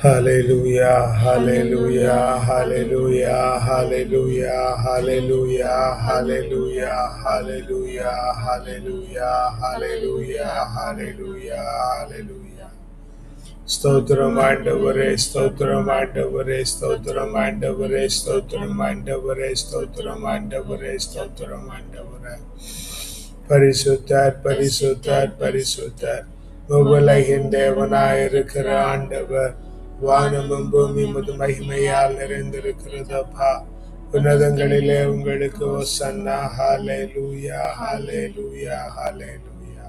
Hallelujah, hallelujah, hallelujah, hallelujah, hallelujah, hallelujah, hallelujah, hallelujah, hallelujah, hallelujah, hallelujah. ஸ்தோத்திரம் ஆண்டவரே, ஸ்தோத்திரம் ஆண்டவரே, ஸ்தோத்திரம் ஆண்டவரே, ஸ்தோத்திரம் ஆண்டவரே, ஸ்தோத்திரம் ஆண்டவரே, ஸ்தோத்திரம் ஆண்டவரே. பரிசுத்தர், பரிசுத்தர், பரிசுத்தர். உலகின் தேவனாயிருக்கிற ஆண்டவர், வானமும் பூமி முது மகிமையால் நிறைந்திருக்கிறதப்பா. உன்னதங்களிலே உங்களுக்கு ஓசன்னா. ஹல்லேலூயா, ஹல்லேலூயா, ஹல்லேலூயா.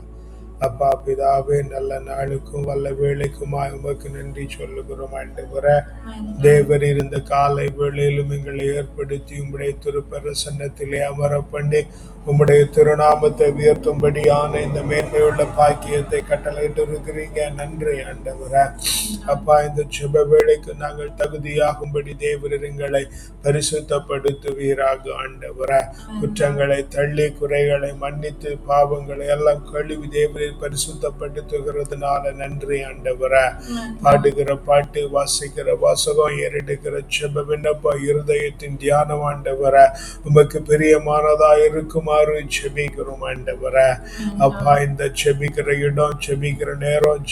அப்பா பிதாவே, நல்ல நாளுக்கும் வல்ல வேளைக்குமாய் உமக்கு நன்றி சொல்லுகிறோம் ஆண்டவரே. தேவர் இருந்த காலை வேளையிலும் எங்களை ஏற்படுத்தி உம்முடைய திருப்பரசன்னத்திலே அமர பண்ணி உம்முடைய திருநாமத்தை உயர்த்தும்படியான இந்த மேன்மையுள்ள பாக்கியத்தை கட்டளையிட்டு இருக்கிறீங்க. நன்றி ஆண்டவரே. அப்பா, இந்த சுப வேளைக்கு நாங்கள் தகுதியாகும்படி தேவரீர் எங்களை பரிசுத்தப்படுத்துவீராக ஆண்டவரே. குற்றங்களை தள்ளி குறைகளை மன்னித்து பாவங்களை எல்லாம் கழுவி தேவரீர் பரிசுத்தப்படுத்துகிறதுனால நன்றி ஆண்டவரே. பாடுகிற பாட்டு, வாசிக்கிற வாசகம், ஏறெடுக்கிற சுப விண்ணப்ப இருதயத்தின் தியானம் ஆண்டவரே உமக்கு பிரியமானதா இருக்குமாறு செபிக்கிறோம் ஆண்டவரே. அப்பா, இந்த செபிக்கிற இடம், செபிக்கிற நேரம்,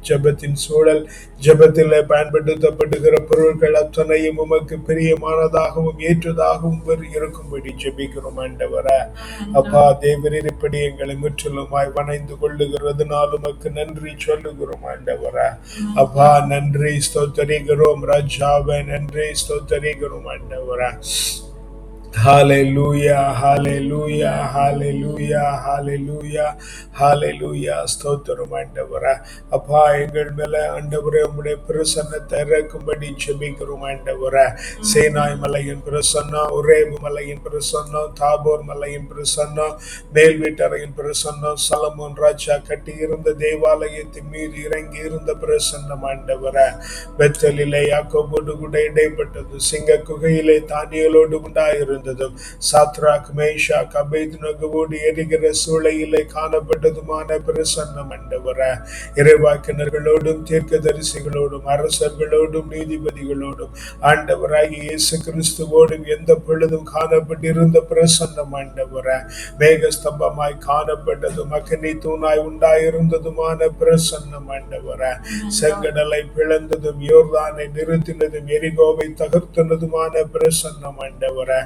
ஜெபத்தின் சூழல், ஜெபத்திலே பயன்படுத்தப்படுகிற பொருட்கள் அத்தனையும் உமக்கு பிரியமானதாகவும் ஏற்றதாகவும் இருக்கும்படி ஜெபிக்கிறோம் ஆண்டவரே. அப்பா, தேவரீர் இப்படி எங்களை முற்றிலுமாய் வணைந்து கொள்ளுகிறதுனால் உமக்கு நன்றி சொல்லுகிறோம் ஆண்டவரே. அப்பா, நன்றி ஸ்தோத்தரிக்கிறோம் ராஜாவே, நன்றி ஸ்தோத்தரிக்கிறோம் ஆண்டவரே. Hallelujah, hallelujah, hallelujah, hallelujah, hallelujah. ஸ்தோத்திரம் ஆண்டவரே. அப்பா, எங்கள் மேல ஆண்டவரே உம்முடைய பிரசன்னத்தை இறக்கும்படி ஜெபிக்கிறோம் ஆண்டவரே. சேனாய் மலையின் பிரசன்னம், ஒரேபு மலையின் பிரசன்னம், தாபோர் மலையின் பிரசன்னம், மேல் வீட்டறையின் பிரசன்னம், சலமோன் ராஜா கட்டியிருந்த தேவாலயத்தின் மீது இறங்கி இருந்த பிரசன்னம் ஆண்டவரே. பெத்தலிலே யாக்கோபோடு கூட இடைப்பட்டது, சிங்க குகையிலே தானியலோடு உண்டாயிருந்தது, சாத்ராக் மேஷாக் அபேத்நேகோவோடு எரிகிற சூளையிலே காணப்பட்டதுமான பிரசன்னம் ஆண்டவரே. இறைவாக்கினர்களோடும் தீர்க்கதரிசிகளோடும் அரசர்களோடும் நீதிபதிகளோடும் ஆண்டவராகிய இயேசு கிறிஸ்துவோடும் எந்த பொழுதும் காணப்பட்டிருந்த பிரசன்னம் ஆண்டவரே. மேகஸ்தம்பமாய் காணப்பட்டதும் அக்கினி தூணாய் உண்டாயிருந்ததுமான பிரசன்னம் ஆண்டவரே. செங்கடலை பிளந்ததும் யோர்தானை நிறுத்தினதும் எரிகோவை தகர்த்தனதுமான பிரசன்னம் ஆண்டவரே.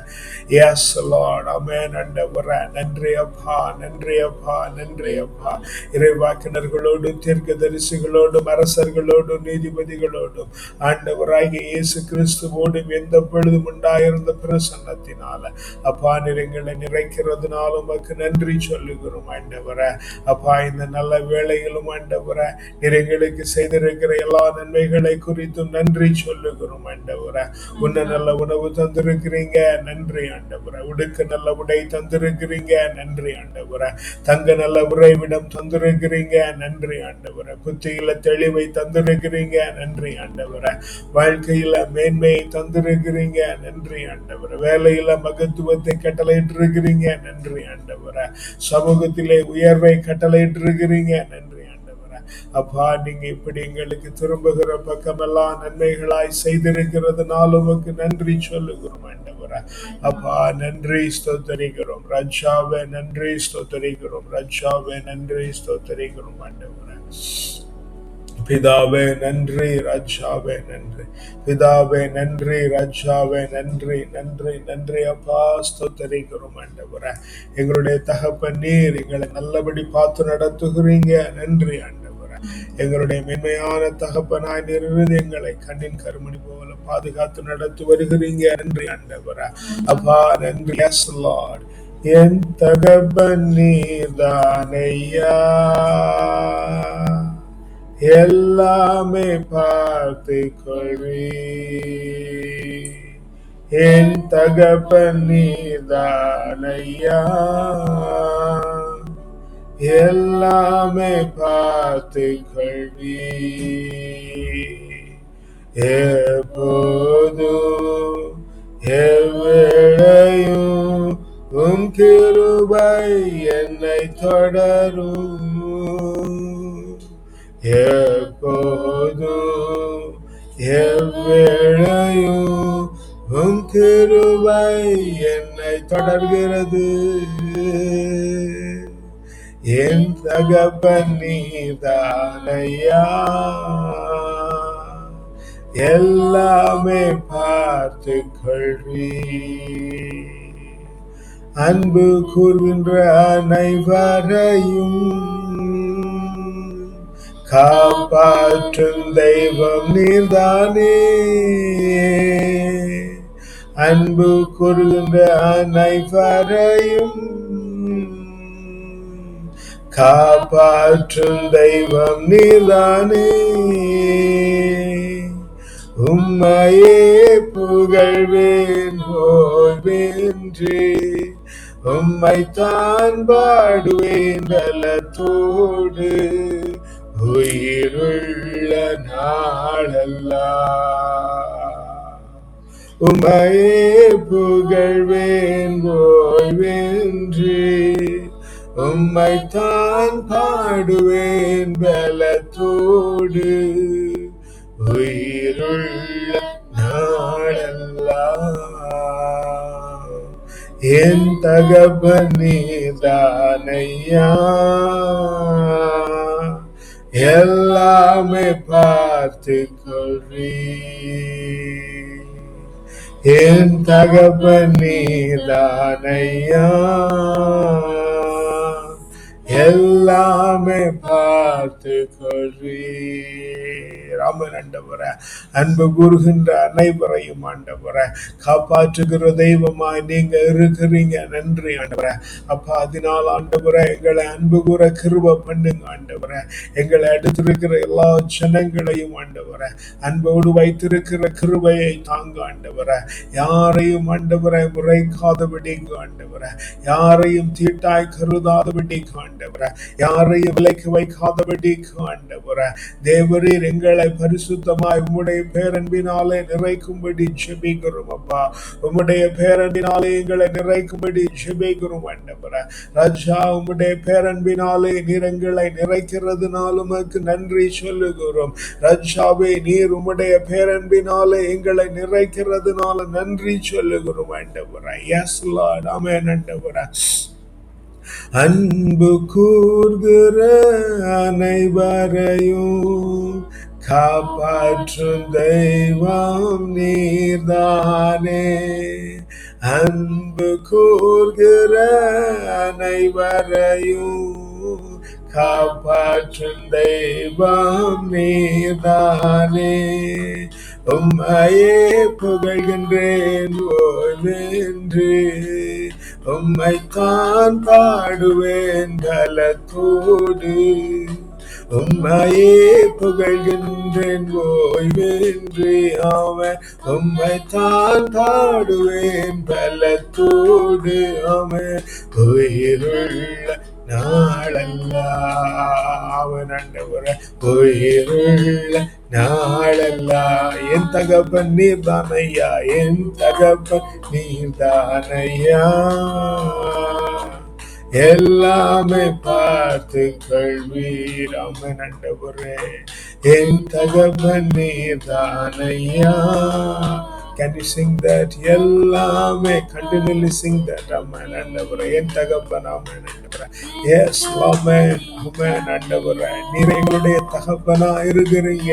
Yes, Lord. Amen. ஆண்டவரே, நன்றி அப்பா, நன்றி அப்பா, நன்றி அப்பா. இறைவாக்கினர்களோடும் தீர்க்கதரிசிகளோடும் அரசர்களோடும் நீதிபதிகளோடும் ஆண்டவராகிய இயேசு கிறிஸ்துவோடும் எந்த பொழுதும் உண்டாயிருந்த பிரசன்னத்தினால அப்பா நீர் எங்களை நிறைக்கிறதுனால உமக்கு நன்றி சொல்லுகிறோம் ஆண்டவரே. அப்பா, இந்த நல்ல வேளையிலும் ஆண்டவரே நீர் எங்களுக்கு செய்திருக்கிற எல்லா நன்மைகளை குறித்தும் நன்றி சொல்லுகிறோம் ஆண்டவரே. உன்ன நல்ல உணவு தந்திருக்கிறீங்க, நன்றி ஆண்டவரே. உடுக்க நல்ல உடை தந்திருக்கிறீங்க, நன்றி ஆண்டவரே. தங்க நல்ல உறைவிடம் தந்திருக்கிறீங்க, நன்றி ஆண்டவரே. புத்தியில தெளிவை தந்திருக்கிறீங்க, நன்றி ஆண்டவரே. வாழ்க்கையில மேன்மையை தந்திருக்கிறீங்க, நன்றி ஆண்டவரே. வேலையில மகத்துவத்தை கட்டளையிட்டு இருக்கிறீங்க, நன்றி ஆண்டவரே. சமூகத்திலே உயர்வை கட்டளையிட்டு இருக்கிறீங்க, நன்றி. அப்பா, நீங்க இப்படி எங்களுக்கு திரும்புகிற பக்கமெல்லாம் நன்மைகளாய் செய்திருக்கிறதுனால உமக்கு நன்றி சொல்லுகிறோம் ஆண்டவரே. அப்பா, நன்றி ஸ்தோத்தரிக்கிறோம் ராஜாவே, நன்றி ஸ்தோத்தரிக்கிறோம் ராஜாவே, நன்றி ஸ்தோத்தரிக்கிறோம் ஆண்டவரே. பிதாவே நன்றி, ராஜாவே நன்றி. பிதாவே நன்றி, ராஜாவே நன்றி, நன்றி, நன்றி அப்பா. ஸ்தோத்தரிக்கிறோம் ஆண்டவரே. எங்களுடைய தகப்பன் நீர் எங்களை நல்லபடி பார்த்து நடத்துகிறீங்க, நன்றி ஆண்டவரே. எங்களுடைய மென்மையான தகப்பனாய் நிறுவது எங்களை கண்ணின் கருமணி போல பாதுகாத்து நடத்தி வருகிறீங்க, நன்றி ஆண்டவரே. அப்பா நன்றி. Yes, Lord. என் தகப்பன் நீர்தானையா, எல்லாமே பார்த்து கொள்வி. என் தகப்பன் நீர்தானையா, எல்லாமே பார்த்து கொள்வி. எப்போதும் எவ்வேளையும் உம் கிருபை என்னை தொடரும். எப்போதும் எவ்வேளையும் உம் கிருபை என்னை தொடர்கிறது. என் தகப்பன் நீதானையா, எல்லாமே பார்த்து கொள்வி. அன்பு கூறுகின்ற அனைவரையும் காப்பாற்றும் தெய்வம் நீதானே. அன்பு கூறுகின்ற அனைவரையும் காப்பாற்றும் தெய்வம் நீதானே. உம்மையே புகழ்வேன் ஓய்வேன்றே, உம்மைத்தான் பாடுவேன் பலத்தோடு உயிருள்ள நாளெல்லாம். உம்மையே புகழ்வேன் ஓய்வேன்றே, உம்மைத்தான் பாடுவேன் பலத்தோடு உயிருள்ள நாளெல்லாம். என் தகப்பன் நீதானையா, எல்லாமே பார்த்து கொள்வி. என் தகப்பன் நீதானையா, எல்லாமே பார்த்து கொள்வி. ராமன் ஆண்டவரே, அன்பு கூறுகின்ற அனைவரையும் ஆண்டவரே காப்பாற்றுகிற தெய்வமாய் நீங்க இருக்கிறீங்க. நன்றி ஆண்டவரே. அப்பா, அதனால் ஆண்டவரே எங்களை அன்பு கூற கிருபை பண்ணுங்க ஆண்டவரே. எங்களை அடுத்திருக்கிற எல்லா ஜனங்களையும் ஆண்டவரே அன்போடு வைத்திருக்கிற கிருபையை தாங்க ஆண்டவரே. யாரையும் ஆண்டவரை முறைக்காதபடிக்கு ஆண்டவரே, யாரையும் தீட்டாய் கருதாதபடிக்கு ஆண்டவரே, யாரையும் விலைக்கு வைக்காதபடிக்கு ஆண்டவரே, தேவரீர் எங்களை பரிசுத்தமாய் உம்முடைய பேரன்பினாலே நிறைக்கும்படி ஜெபிக்கிறோம் அப்பா. உம்முடைய பேரன்பினாலே எங்களை நிறைக்கும்படி ஜெபிக்கிறோம் ஆண்டவரே. ராஜா, உம்முடைய பேரன்பினாலே நீர் எங்களை நிறைக்கிறதுனால உமக்கு நன்றி சொல்லுகிறோம். ராஜாவே, நீர் உம்முடைய பேரன்பினாலே எங்களை நிறைக்கிறதுனால நன்றி சொல்லுகிறோம் ஆண்டவரே. எஸ் லார்ட், ஆமென் ஆண்டவரே. அன்பு கூர்கிற அனைவரையும் காப்பாற்றும் தெய்வம் நீர்தானே. அன்பு கூர்கிற அனைவரையும் காப்பாற்றும் தெய்வம் நீர்தானே. உம்மையே புகழ்கின்றேன் ஓய்வென்று, உம்மைத்தான் பாடுவேன் பலத்தோடு. உம்மையே புகழ்கின்றேன் ஓய்வென்று, அவன் உம்மைத்தான் பாடுவேன் பலத்தோடு. அவன் உயிருள்ள நாளெல்லாம், அவன் ஆண்டவரே உயிருள்ள நாளெல்லாம். என் தகப்பன் நீர்தானையா, என் தகப்பன் நீர்தானையா, எல்லாமே பார்த்து கொள்வீர். ஆமென் ஆண்டவரே. என் தகப்பன் நீர்தானையா. Can you sing that? எல்லாமே continually sing that. Amen ஆண்டவரே. என் தகப்பன், ஆமென் ஆண்டவரே. Yes, amen, amen ஆண்டவரே. நீர் எங்களுடைய தகப்பனா இருக்கிறீங்க.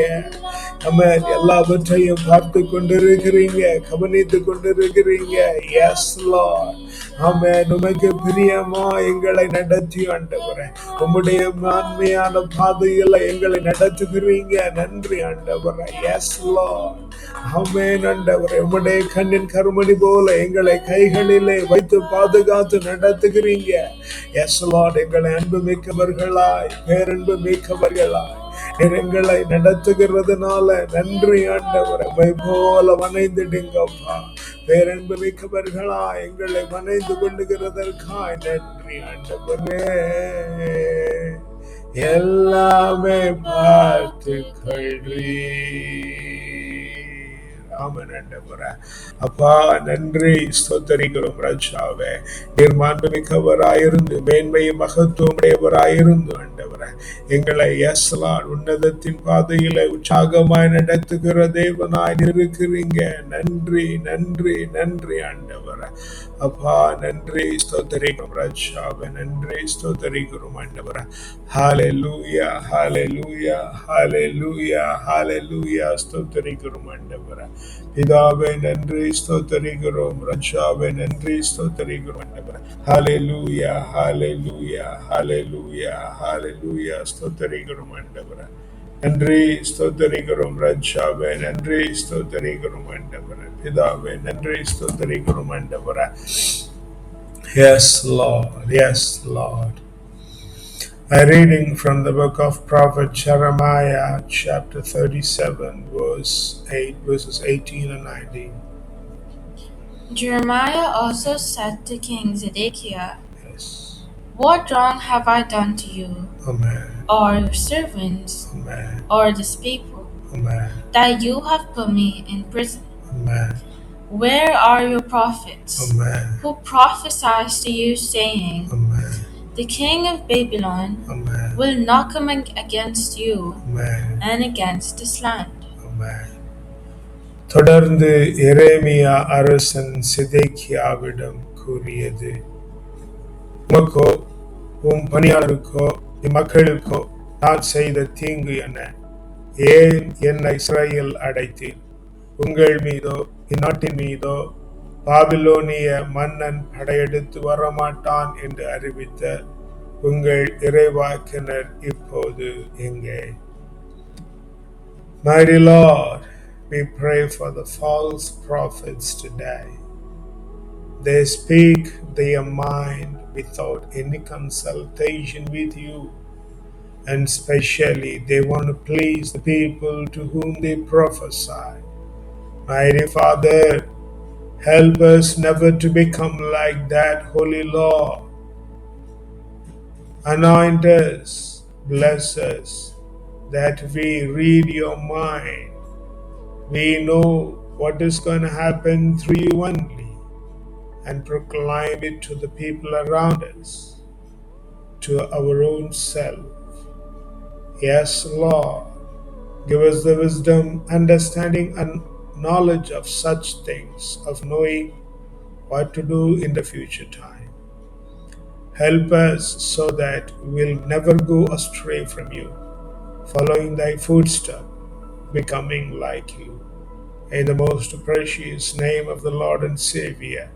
ஆமென். எல்லாவற்றையும் பார்த்து கொண்டிருக்கிறீங்க, கவனித்து கொண்டிருக்கிறீங்க. Yes Lord, ஆமென். உமக்கு பிரியமா எங்களை நடத்தி ஆண்டவரே, உம்முடைய மேன்மையான பாதையில எங்களை நடத்துகிறீங்க. நன்றி ஆண்டவரே. Yes Lord, ஆமென் ஆண்டவரே. உம்முடைய கண்ணின் கருமணி போல எங்களை கைகளிலே வைத்து பாதுகாத்து நடத்துகிறீங்க. Yes Lord, எங்களை அன்பு மிக்கவர்களாய், பேரன்பு மிக்கவர்களாய் எங்களை நடத்துகிறதுனால நன்றி ஆண்டவரே. போல வணைந்துடுங்கப்பா. பேரன்பு மிக்கவர்களா எங்களை வணைந்து கொள்ளுகிறதற்காய் நன்றி ஆண்டவரே. எல்லாமே பார்த்து கொள்வி. அப்பா, நன்றி, ஸ்தோத்தரிக்கிறோம் ராஜாவே. நீர் மாண்புமிக்கவராயிருந்து, மேன்மையும் மகத்துவமுடையவராயிருந்து ஆண்டவரே ஆண்டவரே. எங்களை உன்னதத்தின் பாதையில உற்சாகமாய் நடத்துகிற தேவனாய் இருக்கிறீங்க. நன்றி நன்றி நன்றி ஆண்டவரே. அப்பா நன்றி ஸ்தோத்தரிக்கிறோம் ராஜாவே. நன்றி ஸ்தோத்தரிக்கிறோம் ஆண்டவரே. ஹalleluya ஹalleluya ஹalleluya ஹalleluya ஸ்தோத்தரிக்கிறோம் ஆண்டவரே. பிதாவே நன்றி ஸ்தோத்தரிக்கிறோம் ராஜாவே. நன்றி ஸ்தோத்தரிக்கிறோம் ஆண்டவரே. ஹalleluya ஹalleluya ஹalleluya ஹalleluya ஸ்தோத்தரிக்கிறோம் ஆண்டவரே. நன்றி ஸ்தோத்தரிக்கிறோம் ராஜாவே. நன்றி ஸ்தோத்தரிக்கிறோம் ஆண்டவரே. பிதாவே நன்றி ஸ்தோத்தரிக்கிறோம் ஆண்டவரே. Yes Lord, yes Lord. A reading from the book of prophet Jeremiah chapter 37 verses 18 and 19. Jeremiah also said to King Zedekiah, Yes. What wrong have I done to you, Amen. or your servants, Amen. or this people, Amen. that you have put me in prison? Amen. Where are your prophets, Amen. who prophesied to you, saying, Amen. The king of Babylon Amen. will not come against you Amen. and against this land? Amen. தொடர்ந்து எரேமியா அரசன் சிதேக்கியாவிடம் கூறியது, உமக்கோ உம் பணியாளருக்கோ இம்மக்களுக்கோ நான் செய்த தீங்கு என்ன? ஏன் என்னை சிறையில் அடைத்தீர்? உங்கள் மீதோ இந்நாட்டின் மீதோ பாபிலோனிய மன்னன் படையெடுத்து வரமாட்டான் என்று அறிவித்த உங்கள் இறைவாக்கினர் இப்போது எங்கே? Mighty Lord, we pray for the false prophets today. They speak their mind without any consultation with you, and especially they want to please the people to whom they prophesy. Mighty Father, help us never to become like that, Holy Lord. Anoint us, bless us, that we read your mind. We know what is going to happen through you only, and proclaim it to the people around us, to our own self. Yes, Lord, give us the wisdom, understanding, and knowledge of such things, of knowing what to do in the future time. Help us so that we'll never go astray from you, following thy footsteps, becoming like you. In the most precious name of the Lord and Savior,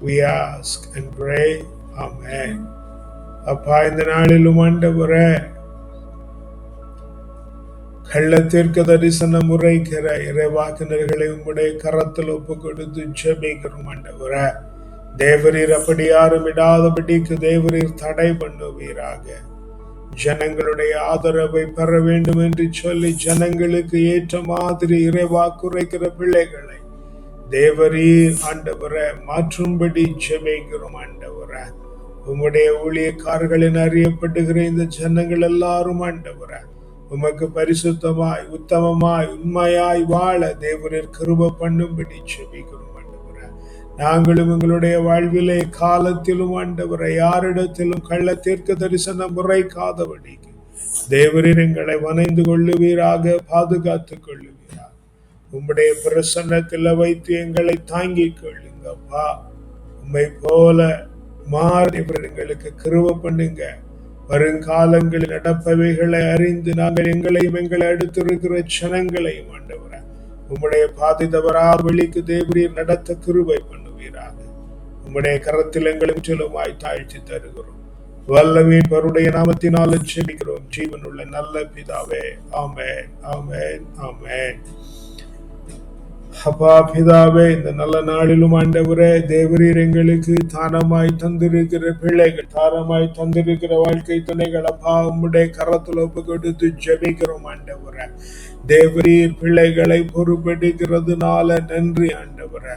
we ask and pray. Amen. அப்பா, இந்த நாளிலும் ஆண்டவரே, கள்ளத்திற்கு தரிசனம் உரைக்கிற இறைவாக்கினர்களை உம்முடைய கரத்தில் ஒப்பு கொடுத்து ஜெபிக்கிறோம் ஆண்டவரே. தேவரீர் அப்படி யாரும் இடாதபடிக்கு தேவரீர் தடை பண்ணுவீராக. ஜனங்களுடைய ஆதரவை பெற வேண்டும் என்று சொல்லி ஜனங்களுக்கு ஏற்ற மாதிரி இறைவாக்குரைக்கிற பிள்ளைகளை தேவரீர் ஆண்டவரே மாற்றும்படி ஜெபிக்கிறோம் ஆண்டவரே. உம்முடைய ஊழியக்காரர்களின் அறியப்படுகிற இந்த ஜனங்கள் எல்லாரும் ஆண்டவரே உமக்கு பரிசுத்தமாய் உத்தமமாய் உண்மையாய் வாழ தேவரீர் கிருபை பண்ணும்படி ஜெபிக்கிறோம் ஆண்டவரே. நாங்களும் எங்களுடைய வாழ்விலே காலத்திலும் ஆண்டவரை யாரிடத்திலும் கள்ள தீர்க்க தரிசனம் உரைக்காதபடிக்கு தேவரீர் எங்களை வணைந்து கொள்ளுவீராக, பாதுகாத்துக் கொள்ளுவீராக. உம்முடைய பிரசன்னத்தில் வைத்து எங்களை தாங்கிக் கொள்ளுங்கப்பா. உம்மை போல மாறி எங்களுக்கு கிருபை பண்ணுங்க. வருங்காலங்களில் நடப்பவைகளை அறிந்து நாங்கள் எங்களையும் எங்களை அடுத்திருக்கிற ஜனங்களையும் ஆண்டவரே உம்முடைய பாதை தவறாத வழிக்கு தேவரீர் நடத்த கிருபை பண்ணுவீராக. உம்முடைய கரத்தில் எங்களை முற்றிலுமாய் தாழ்த்தி தருகிறோம். வல்லமையின் பருடைய நாமத்தினால் ஜெபிக்கிறோம் ஜீவனுள்ள நல்ல பிதாவே. ஆமென், ஆமென், ஆமென். அப்பா பிதாவே, இந்த நல்ல நாளிலும் ஆண்டவரே தேவரீர் எங்களுக்கு தானமாய் தந்திருக்கிற பிள்ளைகள், தாரமாய் தந்திருக்கிற வாழ்க்கை துணைகள் அப்பா உம்முடைய கரத்தில் ஒப்பு கொடுத்து ஜெபிக்கிறோம் ஆண்டவரே. தேவரீர் பிள்ளைகளை பொறுப்பெடுக்கிறதுனால நன்றி ஆண்டவரே. ஆண்டவரே.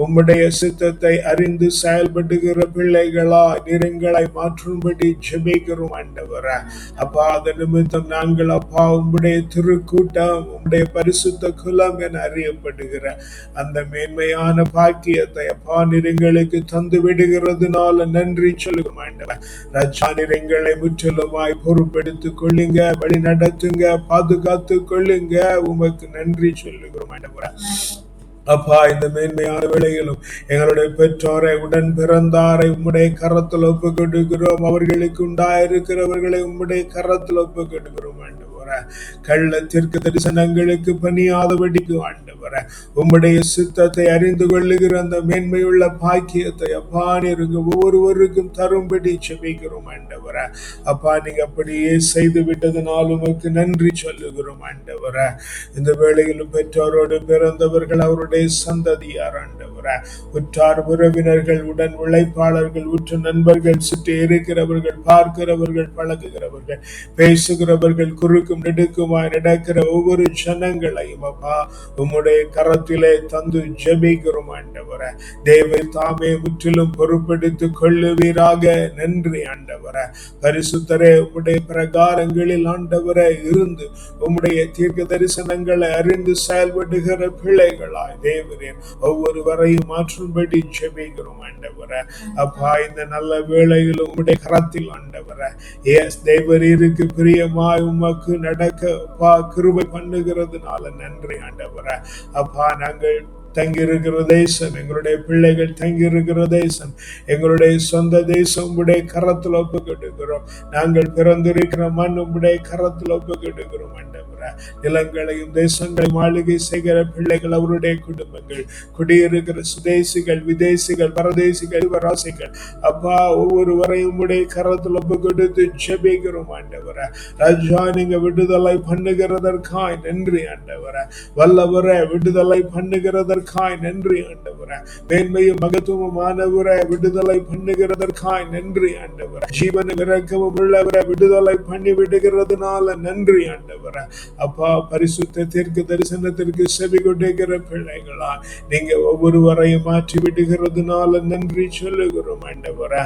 உம்முடைய சித்தத்தை அறிந்து செயல்படுகிற பிள்ளைகளா நிறங்களை மாற்றும்படி ஜெபிக்கிறோம் ஆண்டவரே. அப்பா, அது நிமித்தம் நாங்கள் அப்பா உம்முடைய திருக்கூட்டம், உம்முடைய பரிசுத்த குலம் என அறியப்படுகிற அந்த மேன்மையான பாக்கியத்தை அப்பா நிறங்களுக்கு தந்து விடுகிறதுனால நன்றி சொல்லுகிறோம் ஆண்டவரே. ராஜா, நிறங்களை முற்றிலுமாய் பொறுப்பெடுத்துக் கொள்ளுங்க, வழி நடத்துங்க, பாதுகாத்து கொள்ளுங்க. உமக்கு நன்றி சொல்லுகிறோம் ஆண்டவரே. அப்பா, இந்த மேன்மையான வேளையிலும் எங்களுடைய பெற்றோரை, உடன் பிறந்தாரை உம்முடைய கரத்தில் ஒப்பு கொடுக்கிறோம். அவர்களுக்கு உண்டாயிருக்கிறவர்களை உம்முடைய கரத்தில் ஒப்பு கொடுக்கிறோம் ஆண்டவரே. கள்ள தீர்க்க தரிசனங்களுக்கு பணியாதபடிக்கு ஆண்டவரே, உம்முடைய சித்தத்தை அறிந்து கொள்ளுகிற அந்த மேன்மையுள்ள பாக்கியத்தை அப்பா நீங்க ஒவ்வொருவருக்கும் தரும்படி செபிக்கிறோம் ஆண்டவரே. அப்பா, நீங்க அப்படியே செய்து விட்டதனால் உமக்கு நன்றி சொல்லுகிறோம் ஆண்டவரே. இந்த வேளையிலும் பெற்றோரோடு பிறந்தவர்கள், அவருடைய சந்ததியார் ஆண்டவரே, உற்றார் உறவினர்கள், உடன் உழைப்பாளர்கள், உற்ற நண்பர்கள், சுற்றி இருக்கிறவர்கள், பார்க்கிறவர்கள், பழகுகிறவர்கள், பேசுகிறவர்கள், குறுக்கும் நெடுக்குமாய் நடக்கிற ஒவ்வொரு ஜனங்களையும் அப்பா உம்முடைய கரத்திலே தந்து ஜெபிக்கிறோம் ஆண்டவரே. தேவன் தாமே முற்றிலும் பொறுப்பெடுத்துக் கொள்ளுவீராக. நன்றி ஆண்டவரே. பரிசுத்தரே, உம்முடைய பிரகாரங்களில் ஆண்டவரே இருந்து உம்முடைய தீர்க்க தரிசனங்களை அறிந்து செயல்படுகிற பிள்ளைகளாய் தேவரே ஒவ்வொருவரையும் மாற்றும்படி ஜெபிக்கிறோம் ஆண்டவரே. அப்பா, இந்த நல்ல வேளையில் உம்முடைய கரத்தில் ஆண்டவரே தேவரீருக்கு பிரியமாய் உமக்கு நடக்க அப்பா கிருபை பண்ணுகிறதுனால நன்றி ஆண்டவரே. அப்பா, நாங்கள் தங்கியிருக்கிற தேசம், எங்களுடைய பிள்ளைகள் தங்கியிருக்கிற தேசம், எங்களுடைய சொந்த தேசம் உம்முடைய கரத்தில் ஒப்பு கொடுக்கிறோம். நாங்கள் பிறந்திருக்கிற மண் உம்முடைய கரத்தில் ஒப்பு கொடுக்கிறோம் ஆண்டவரே. நிலங்களையும் தேசங்களையும் ஆளுகை செய்கிற பிள்ளைகள், அவருடைய குடும்பங்கள், குடியிருக்கிற சுதேசிகள், விதேசிகள், பரதேசிகள், யுவராசிகள் அப்பா ஒவ்வொருவரையும் உம்முடைய கரத்தில் ஒப்பு கொடுத்து ஜெபிக்கிறோம் ஆண்டவரே. ராஜா, நீங்க விடுதலை பண்ணுகிறதற்காய் நன்றி ஆண்டவரே. வல்லவரே, விடுதலை பண்ணுகிறதற்காய் நன்றி ஆண்டவரே. மேன்மையும் மகத்துவமானவரே, விடுதலை பண்ணுகிறதற்காய் நன்றி ஆண்டவரே. ஜீவனும் இரக்கமும் உள்ளவரே, விடுதலை பண்ணி விடுகிறதுனால நன்றி ஆண்டவரே. அப்பா, பரிசுத்த தீர்க்க தரிசனத்திற்கு செவி கொண்டிருக்கிற பிள்ளைகளா நீங்க ஒவ்வொருவரையும் மாற்றி விடுகிறதுனால நன்றி சொல்லுகிறோம் ஆண்டவரே.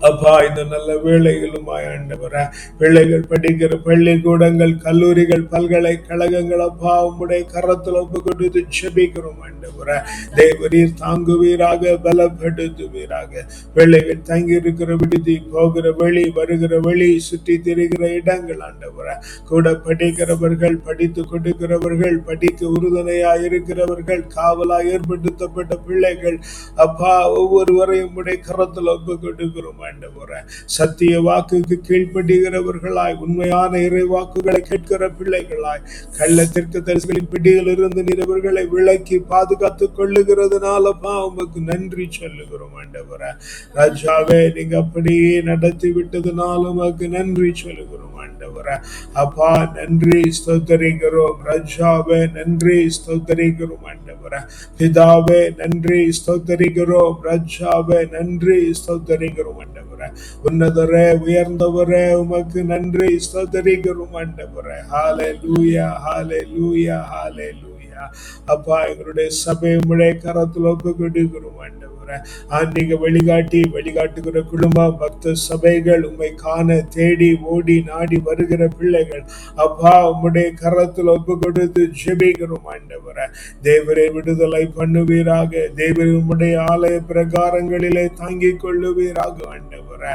அப்பா, இந்த நல்ல வேளையிலும் ஆண்டவரே, பிள்ளைகள் படிக்கிற பள்ளிக்கூடங்கள், கல்லூரிகள், பல்கலைக்கழகங்கள் அப்பா உம்முடைய கரத்தில் ஒப்பு கொடுத்து ஜெபிக்கிறோம் ஆண்டவரே. தேவரீர் தாங்குவீராக, பலப்படுத்துவீராக. பிள்ளைகள் தங்கி இருக்கிற விடுதி, போகிற வழி, வருகிற வழி, சுற்றி திரிகிற இடங்கள் ஆண்டவரே, கூட படிக்கிறவர்கள், படித்து கொடுக்கிறவர்கள், படிக்க உறுதுணையாய் இருக்கிறவர்கள், காவலாய் ஏற்படுத்தப்பட்ட பிள்ளைகள் அப்பா ஒவ்வொருவரையும் உம்முடைய கரத்தில் ஒப்பு கொடுக்கிறோம் ஆண்டவரே. சத்திய வாக்குக்கு கீழ்ப்படுகிறவர்களாய், உண்மையான இறை வாக்குகளை கேட்கிற பிள்ளைகளாய், கள்ளத்திற்கு தரிசனங்களின் பிடியில் இருந்து நிறவர்களை விலக்கி பாதுகாத்துக் கொள்ளுகிறதுனாலப்பா உமக்கு நன்றி சொல்லுகிறோம் ஆண்டவரே. ராஜாவே, நீங்க அப்படியே நடத்தி விட்டதுனால உமக்கு நன்றி சொல்லுகிறோம் ஆண்டவரே. அப்பா, நன்றி ஸ்தோத்தரிக்கிறோம். ராஜாவே, நன்றி ஸ்தோத்தரிக்கிறோம் ஆண்டவரே. பிதாவே, நன்றி ஸ்தோத்தரிக்கிறோம். ராஜாவே, நன்றி ஸ்தோத்தரிக்கிறோம் ஆண்டவரே. உன்னதரே, உயர்ந்தவரே, உமக்கு நன்றி ஸ்தோத்தரிக்கிறோம் ஆண்டவரே. ஹல்லேலூயா, ஹல்லேலூயா, ஹல்லேலூயா. அப்பா, எங்களுடைய சபை உம்முடைய கரத்தில் ஒப்பு கொடுக்கிறோம் ஆண்டவரே. ஆன்மீக வழிகாட்டுகிற குடும்பம், பக்த சபைகள், உம்மை காண தேடி ஓடி நாடி வருகிற பிள்ளைகள் அப்பா உம்முடைய கரத்தில் ஒப்பு கொடுத்து ஜெபிக்கிறோம் ஆண்டவரே. தேவரே, விடுதலை பண்ணுவீராக. தேவரே, உம்முடைய ஆலய பிரகாரங்களிலே தாங்கிக் கொள்ளுவீராக ஆண்டவரே.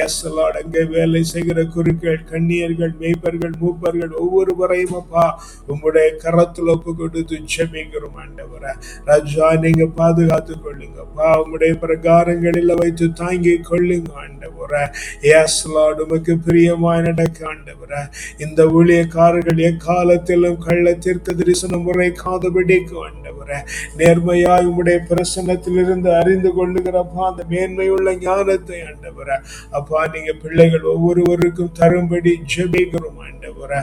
எஸ் லார்ட், அங்கே வேலை செய்கிற குருக்கள், கன்னியர்கள், மேய்ப்பர்கள், மூப்பர்கள் ஒவ்வொருவரையும் அப்பா உம்முடைய கரத்தில் ஒப்பு கொடுத்து ஜெபிக்கிறோம் ஆண்டவரே. ராஜா, நீங்க பாதுகாத்துக் கொள்ளுங்கப்பா. உம்முடைய பிரகாரங்களில் வைத்து தாங்கி கொள்ளுங்க ஆண்டவரே. எஸ் லார்ட், உமக்கு பிரியமாய் நடக்க ஆண்டவரே. இந்த ஊழியக்காரர்கள் எக்காலத்திலும் கள்ள தீர்க்க தரிசனம் உரைக்காதபடிக்கு ஆண்டவரே, நேர்மையாய் உம்முடைய பிரசன்னத்திலிருந்து அறிந்து கொள்ளுகிறப்பா அந்த மேன்மையுள்ள ஞானத்தை ஆண்டவரே அப்பா நீங்க பிள்ளைகள் ஒவ்வொருவருக்கும் தரும்படி ஜெபிக்கிறோம் ஆண்டவரே.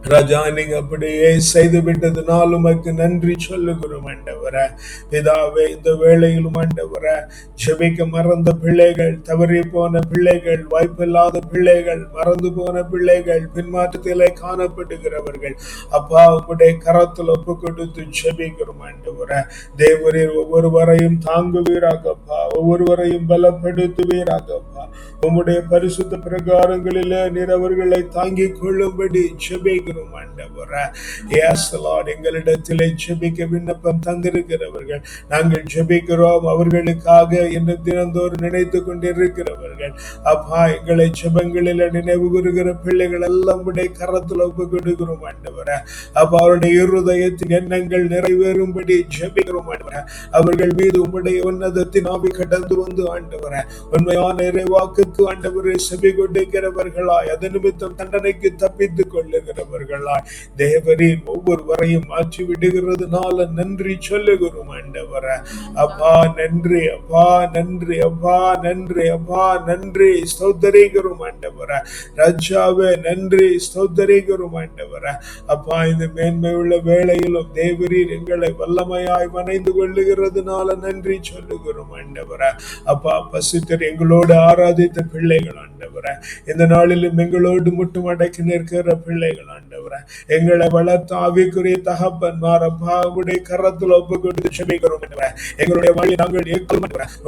ராஜா, நீங்க அப்படியே செய்து விட்டதுனால் உமக்கு நன்றி சொல்லுகிறோம் ஆண்டவரே. பிதாவே, இந்த வேளையிலும் ஆண்டவரே, ஜெபிக்க மறந்த பிள்ளைகள், தவறி போன பிள்ளைகள், வாய்ப்பில்லாத பிள்ளைகள், மறந்து போன பிள்ளைகள், பின்மாற்றத்திலே காணப்படுகிறவர்கள், அப்பா உங்களுடைய கரத்தில் ஒப்பு கொடுத்து ஜெபிக்கிறோம் ஆண்டவரே. தேவரீர் ஒவ்வொருவரையும் தாங்குவீராகப்பா, ஒவ்வொருவரையும் பலப்படுத்துவீராகப்பா. உம்முடைய பரிசுத்த பிரகாரங்களிலே நீர் அவர்களை தாங்கிக் கொள்ளும்படி ஜெபிக்கிறோம் ஆண்டவரே. Yes Lord, எங்களிடத்திலே ஜெபிக்க விண்ணப்பம் தந்திருக்கிறவர்கள் நாங்கள் ஜெபிக்கிறோம். அவர்களுக்காக என்று தினந்தோறும் நினைத்து கொண்டிருக்கிறவர்கள், அப்பா எங்களை ஜெபங்களில் நினைவு கூறுகிற பிள்ளைகள் எல்லாம் உடைய கரத்தில் ஒப்பு கொடுக்கிறோம் ஆண்டவரே. அப்பா அவருடைய இருதயத்தின் எண்ணங்கள் நிறைவேறும்படி ஜெபிக்கிறோம் ஆண்டவரே. அவர்கள் மீது உம்முடைய உன்னதத்தின் ஆவி கடந்து வந்து ஆண்டவரே, உண்மையான இறைவாக்கு ஆண்டவரை செவி கொடுக்கிறவர்களாய், அது நிமித்தம் தண்டனைக்கு தப்பித்துக் கொள்ளுகிறவர்களாய் தேவரீர் ஒவ்வொருவரையும் மாற்றி விடுகிறதுனால நன்றி சொல்லுகிறோம் ஆண்டவரே. அப்பா நன்றி, அப்பா நன்றி, அப்பா நன்றி, அப்பா நன்றி, ஸ்தோத்திரிக்கிறோம் ஆண்டவரே. ராஜாவே நன்றி, ஸ்தோத்திரிக்கிறோம் ஆண்டவரே. அப்பா இந்த மேன்மை உள்ள வேளையிலும் தேவரீர் எங்களை வல்லமையாய் வணைந்து கொள்ளுகிறதுனால நன்றி சொல்லுகிறோம் ஆண்டவரே. அப்பா பசுத்தர் எங்களோடு ஆராதித்த பிள்ளைகள் ஆண்டவரே, இந்த நாளிலும் எங்களோடு முட்டும் அடக்கி நிற்கிற பிள்ளைகள் ஆண்டவரே, எங்களை வளர்த்த ஆவிக்குரிய தகப்பன்மார் அப்பா உடைய கரத்தில் ஒப்பு கொடுத்து ஜெபிக்கிறோம் ஆண்டவரே. எங்களுடைய வழி நாங்கள்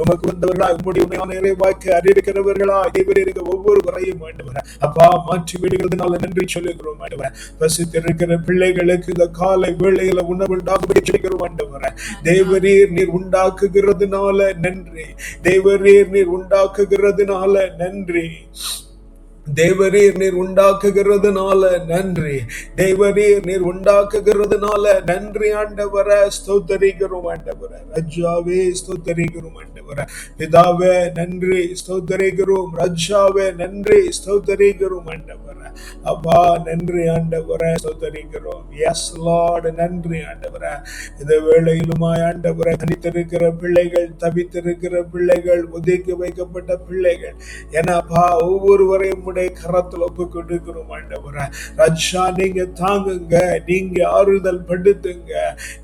உமக்கு வந்தவர்களாய் உம்முடைய உண்மையான இறைவாக்கை அறிவிக்கிறவர்களா தேவரீர் ஒவ்வொருவரையும் ஆண்டவரே அப்பா மாற்றி விடுகிறதுனால நன்றி சொல்லுகிறோம் ஆண்டவரே. பசித்திருக்கிற பிள்ளைகளுக்கு இந்த காலை வேளையில உணவு உண்டாகும்படி ஜெபிக்கிறோம் ஆண்டவரே. தேவரீர் நீர் உண்டாக்குகிறதுனால நன்றி, தேவரீர் நீர் உண்டாக்குகிறதுனால நன்றி, தேவரீர் நீர் உண்டாக்குகிறதுனால நன்றி, தேவரீர் நீர் உண்டாக்குகிறதுனால நன்றி ஆண்டவரே. ஸ்தோத்திரிக்கிறோம் ஆண்டவரே. ராஜாவே ஸ்தோத்திரிக்கிறோம் ஆண்டவரே. பிதாவே நன்றி, ஸ்தோத்திரிக்கிறோம். ராஜாவே நன்றி, ஸ்தோத்திரிக்கிறோம் ஆண்டவரே. அப்பா நன்றி ஆண்டவரே, ஸ்தோத்திரிக்கிறோம். எஸ் லார்ட், நன்றி ஆண்டவரே. இந்த வேளையிலுமாய் ஆண்டவரே, தனித்திருக்கிற பிள்ளைகள், தவித்திருக்கிற பிள்ளைகள், ஒதுக்கி வைக்கப்பட்ட பிள்ளைகள் எனப்பா ஒவ்வொருவரையும் கரத்தில் ஒப்பு கொடுக்கிறோம் ஆண்டவரே. ராஜா நீங்க தாங்குங்க, நீங்க ஆறுதல் படுத்துங்க,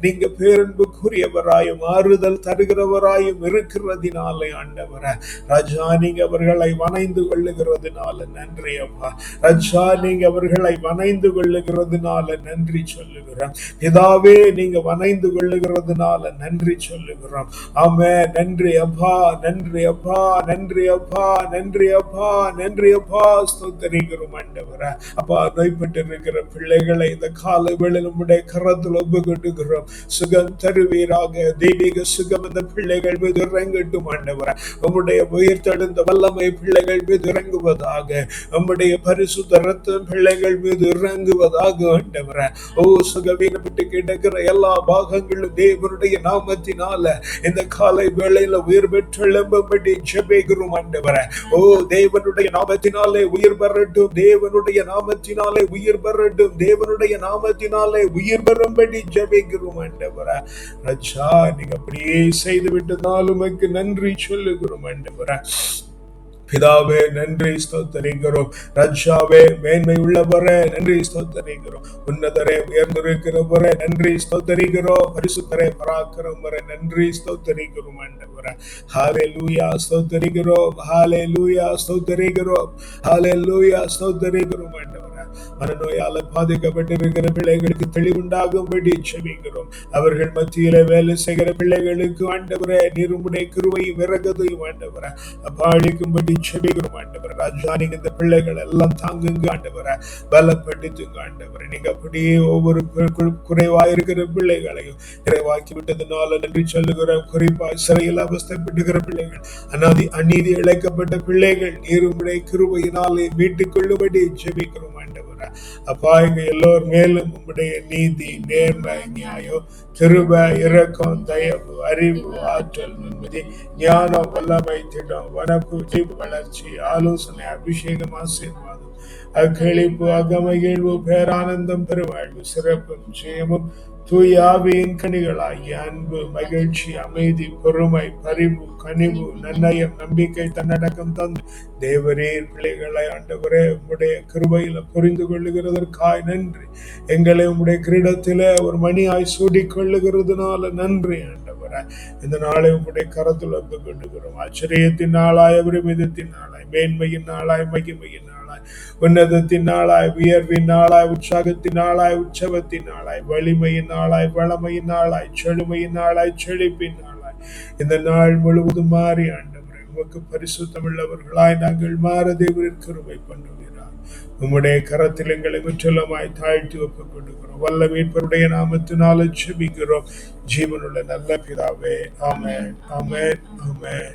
நீங்க பேரன்புக்குரியவராயும் ஆறுதல் தருகிறவராயும் இருக்கிறதினாலே ஆண்டவரே. ராஜா நீங்க அவர்களை வணைந்து கொள்ளுகிறதுனால நன்றி அப்பா. ராஜா நீங்க அவர்களை வணைந்து கொள்ளுகிறதுனால நன்றி சொல்லுகிறோம். பிதாவே நீங்க வணைந்து கொள்ளுகிறதுனால நன்றி சொல்லுகிறோம். ஆமே, நன்றி அப்பா, நன்றி அப்பா, நன்றி அப்பா, நன்றி அப்பா, நன்றி அப்பா, ஸ்தோத்திரிக்கிறோம் ஆண்டவரே. அப்பா நோய்பட்டு இருக்கிற பிள்ளைகளை இந்த காலை வேளையில் உம்முடைய கரத்தில் ஒப்பு கொடுக்கிறோம். சுகம் தருவீராக, தெய்வீக சுகம் இந்த பிள்ளைகள் மீது இறங்கட்டும் ஆண்டவரே. உம்முடைய உயிர்த்தெழுந்த வல்லமை பிள்ளைகள் மீது இறங்குவதாக, உம்முடைய பரிசுத்த ரத்தம் பிள்ளைகள் மீது இறங்குவதாக ஆண்டவரே. ஓ சுகவீனப்பட்டு கிடக்கிற எல்லா பாகங்களும் தேவனுடைய நாமத்தினால இந்த காலை வேளையில உயிர் பெற்று எழும்படி ஜெபிக்கிறோம் ஆண்டவரே. ஓ தேவனுடைய நாமத்தினாலே உயிர் பெறட்டும், தேவனுடைய நாமத்தினாலே உயிர் பெறட்டும், தேவனுடைய நாமத்தினாலே உயிர் பெறும்படி ஜெபிக்கிறோம் ஆண்டவரே. ராஜா நீங்க அப்படியே செய்து விட்டதால் உமக்கு நன்றி சொல்லுகிறோம் ஆண்டவரே. பிதாவே நன்றி ஸ்தோத்திரிக்கிறோம். ராஜாவே மேன்மை உள்ளவரே நன்றி ஸ்தோத்திரிக்கிறோம். உன்னதரே உயர்ந்திருக்கிறவரே நன்றி ஸ்தோத்திரிக்கிறோம். பரிசுத்தரே பராக்கிரமரே நன்றி ஸ்தோத்திரிக்கிறோம் ஆண்டவரே. ஹல்லேலூயா ஸ்தோத்திரிக்கிறோம், ஹல்லேலூயா ஸ்தோத்திரிக்கிறோம், ஹல்லேலூயா ஸ்தோத்திரிக்கிறோம் ஆண்டவரே. மனநோயால பாதிக்கப்பட்டிருக்கிற பிள்ளைகளுக்கு தெளிவுண்டாகும்படி ஜெபிக்கிறோம். அவர்கள் மத்தியில வேலை செய்கிற பிள்ளைகளுக்கு ஆண்டவரே நீர் உம்முடைய கிருபையும் இரக்கத்தையும் ஆண்டவரே அப்பா அளிக்கும்படி ஜெபிக்கிறோம் ஆண்டவரே. ராஜா நீங்க இந்த பிள்ளைகள் எல்லாம் தாங்குங்க ஆண்டவரே, பலப்படுத்துங்க ஆண்டவரே. நீங்க அப்படியே ஒவ்வொரு குறைவாயிருக்கிற பிள்ளைகளையும் நிறைவாக்கி விட்டதுனால நன்றி சொல்லுகிறோம். குறிப்பா சிறையில் அவஸ்தைப்படுகிற பிள்ளைகள், அநீதி இழைக்கப்பட்ட பிள்ளைகள் நீர் உம்முடைய கிருபையினாலே மீட்டுக் கொள்ளும்படி ஜெபிக்கிறோம் ஆண்டவரே. அப்பா எங்க எல்லோர் மேலும் உம்முடைய நீதி, நேர்மை, நியாயம், கிருபை, இரக்கம், தயவு, அறிவு, ஆற்றல், நிம்மதி, ஞானம், வல்லமை, திடம், வனப்பு, ஜீவ வளர்ச்சி, ஆலோசனை, அபிஷேகம், ஆசீர்வாதம், அக்களிப்பு, அகமகிழ்வு, பேரானந்தம், பெருவாழ்வு, சிறப்பும் ஜெயமும் தூய ஆவியின் கனிகளாகிய அன்பு, மகிழ்ச்சி, அமைதி, பொறுமை, பரிவு, கனிவு, நன்னயம், நம்பிக்கை, தன்னடக்கம் தந்து தேவரீர் பிள்ளைகளை ஆண்டவரே உம்முடைய கிருபையில புரிந்து கொள்ளுகிறதற்காய் நன்றி. எங்களை உம்முடைய கிரீடத்தில ஒரு மணியாய் சூடிக் கொள்ளுகிறதுனால நன்றி ஆண்டவரே. இந்த நாளை உம்முடைய கரத்தில் ஒப்புக் கொள்ளுகிறோம். ஆச்சரியத்தின் நாளாய், அபிரமிதத்தின் நாளாய், மேன்மையின் நாளாய், மகிமையின் நாளாய், உன்னதத்தின் நாளாய், உயர்வின் நாளாய், உற்சாகத்தின் நாளாய், உற்சவத்தின் நாளாய், வலிமையின் நாளாய், வளமையின் நாளாய், செழுமையின் நாளாய், செழிப்பின் நாளாய், இந்த நாள் முழுவதும் மாறி ஆண்டவரே உமக்கு பரிசுத்தமுள்ளவர்களாய் நாங்கள் மாற தேவரின் கிருபை பண்ணுகிறார். உம்முடைய கரத்தில் எங்களை முற்றிலுமாய் தாழ்த்தி ஒப்புக் கொள்கிறோம். வல்ல மீட்பருடைய நாமத்தினால ஜெபிக்கிறோம் ஜீவனுள்ள நல்ல பிதாவே. ஆமென், ஆமென், ஆமென்.